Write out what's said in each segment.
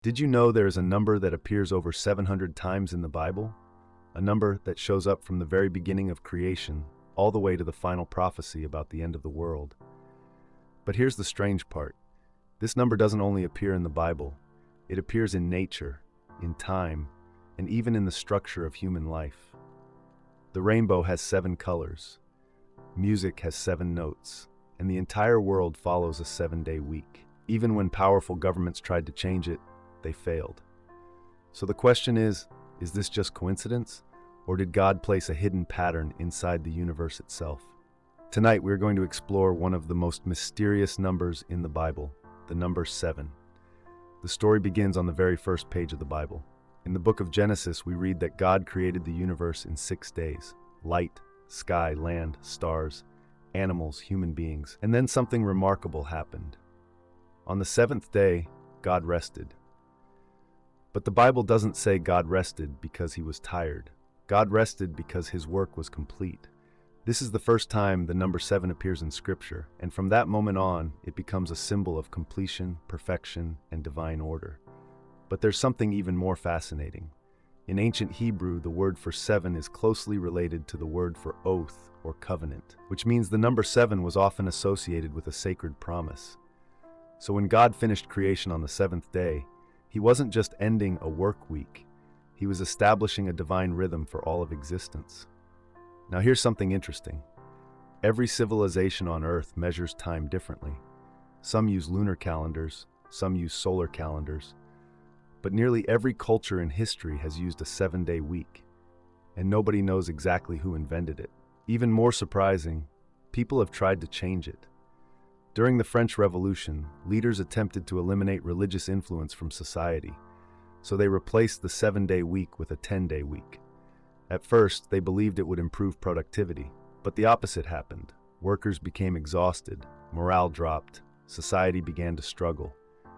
Did you know there is a number that appears over 700 times in the Bible? A number that shows up from the very beginning of creation, all the way to the final prophecy about the end of the world. But here's the strange part. This number doesn't only appear in the Bible. It appears in nature, in time, and even in the structure of human life. The rainbow has 7 colors. Music has 7 notes. And the entire world follows a 7-day week. Even when powerful governments tried to change it, they failed. So the question is this just coincidence? Or did God place a hidden pattern inside the universe itself? Tonight we're going to explore one of the most mysterious numbers in the Bible, the number 7. The story begins on the very first page of the Bible. In the book of Genesis, we read that God created the universe in 6 days. Light, sky, land, stars, animals, human beings. And then something remarkable happened. On the 7th day, God rested. But the Bible doesn't say God rested because he was tired. God rested because his work was complete. This is the first time the number 7 appears in Scripture, and from that moment on, it becomes a symbol of completion, perfection, and divine order. But there's something even more fascinating. In ancient Hebrew, the word for 7 is closely related to the word for oath or covenant, which means the number 7 was often associated with a sacred promise. So when God finished creation on the 7th day, he wasn't just ending a work week, he was establishing a divine rhythm for all of existence. Now here's something interesting. Every civilization on Earth measures time differently. Some use lunar calendars, some use solar calendars, but nearly every culture in history has used a 7-day week, and nobody knows exactly who invented it. Even more surprising, people have tried to change it. During the French Revolution, leaders attempted to eliminate religious influence from society, so they replaced the 7-day week with a 10-day week. At first, they believed it would improve productivity, but the opposite happened. Workers became exhausted, morale dropped, society began to struggle.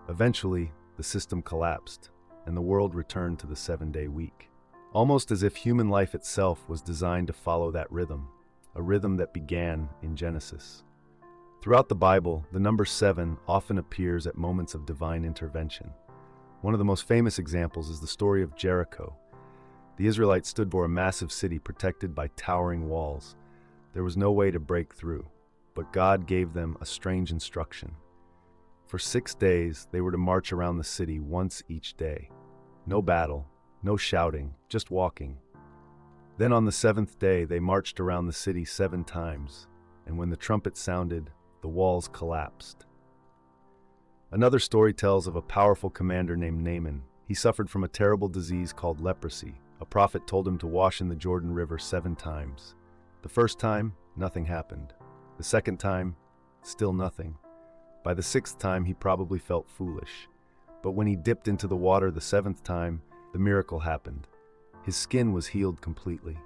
Eventually, the system collapsed, and the world returned to the 7-day week. Almost as if human life itself was designed to follow that rhythm, a rhythm that began in Genesis. Throughout the Bible, the number 7 often appears at moments of divine intervention. One of the most famous examples is the story of Jericho. The Israelites stood before a massive city protected by towering walls. There was no way to break through, but God gave them a strange instruction. For 6 days, they were to march around the city once each day. No battle, no shouting, just walking. Then on the 7th day, they marched around the city 7 times, and when the trumpet sounded, the walls collapsed. Another story tells of a powerful commander named Naaman. He suffered from a terrible disease called leprosy. A prophet told him to wash in the Jordan River 7 times. The first time, nothing happened. The second time, still nothing. By the 6th time, he probably felt foolish. But when he dipped into the water the 7th time, the miracle happened. His skin was healed completely.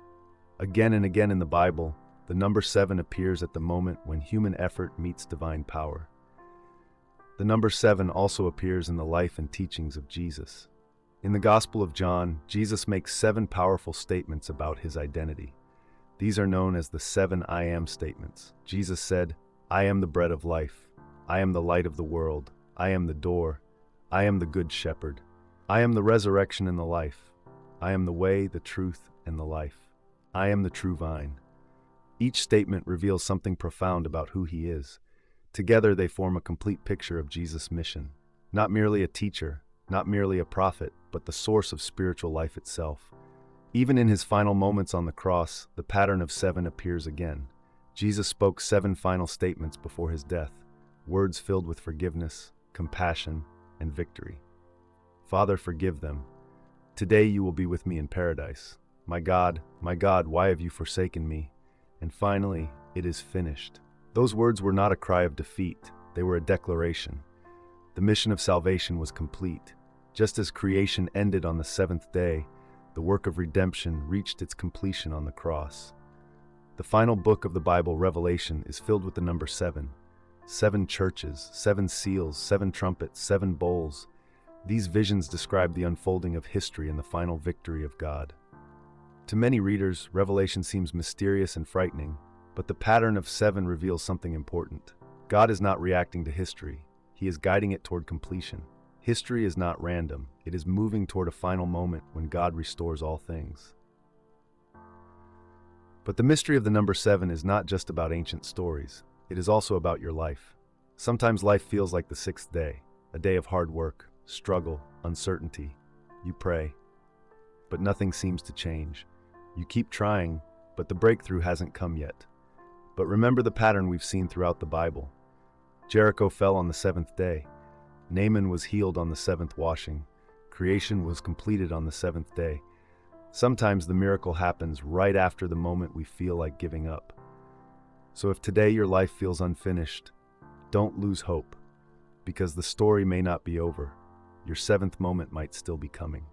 Again and again in the Bible, the number 7 appears at the moment when human effort meets divine power. The number 7 also appears in the life and teachings of Jesus. In the Gospel of John, Jesus makes 7 powerful statements about his identity. These are known as the 7 I am statements. Jesus said, "I am the bread of life. I am the light of the world. I am the door. I am the good shepherd. I am the resurrection and the life. I am the way, the truth, and the life. I am the true vine." Each statement reveals something profound about who he is. Together they form a complete picture of Jesus' mission. Not merely a teacher, not merely a prophet, but the source of spiritual life itself. Even in his final moments on the cross, the pattern of 7 appears again. Jesus spoke 7 final statements before his death, words filled with forgiveness, compassion, and victory. "Father, forgive them. Today you will be with me in paradise. My God, why have you forsaken me?" And finally, "It is finished." Those words were not a cry of defeat, they were a declaration. The mission of salvation was complete. Just as creation ended on the 7th day, the work of redemption reached its completion on the cross. The final book of the Bible, Revelation, is filled with the number 7. 7 churches, 7 seals, 7 trumpets, 7 bowls. These visions describe the unfolding of history and the final victory of God. To many readers, Revelation seems mysterious and frightening, but the pattern of 7 reveals something important. God is not reacting to history. He is guiding it toward completion. History is not random. It is moving toward a final moment when God restores all things. But the mystery of the number 7 is not just about ancient stories. It is also about your life. Sometimes life feels like the sixth day, a day of hard work, struggle, uncertainty. You pray, but nothing seems to change. You keep trying, but the breakthrough hasn't come yet. But remember the pattern we've seen throughout the Bible. Jericho fell on the seventh day. Naaman was healed on the seventh washing. Creation was completed on the seventh day. Sometimes the miracle happens right after the moment we feel like giving up. So if today your life feels unfinished, don't lose hope, because the story may not be over. Your seventh moment might still be coming.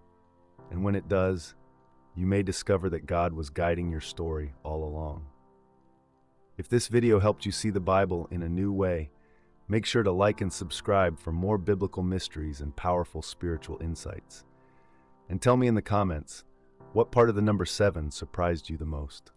And when it does, you may discover that God was guiding your story all along. If this video helped you see the Bible in a new way, make sure to like and subscribe for more biblical mysteries and powerful spiritual insights. And tell me in the comments, what part of the number 7 surprised you the most?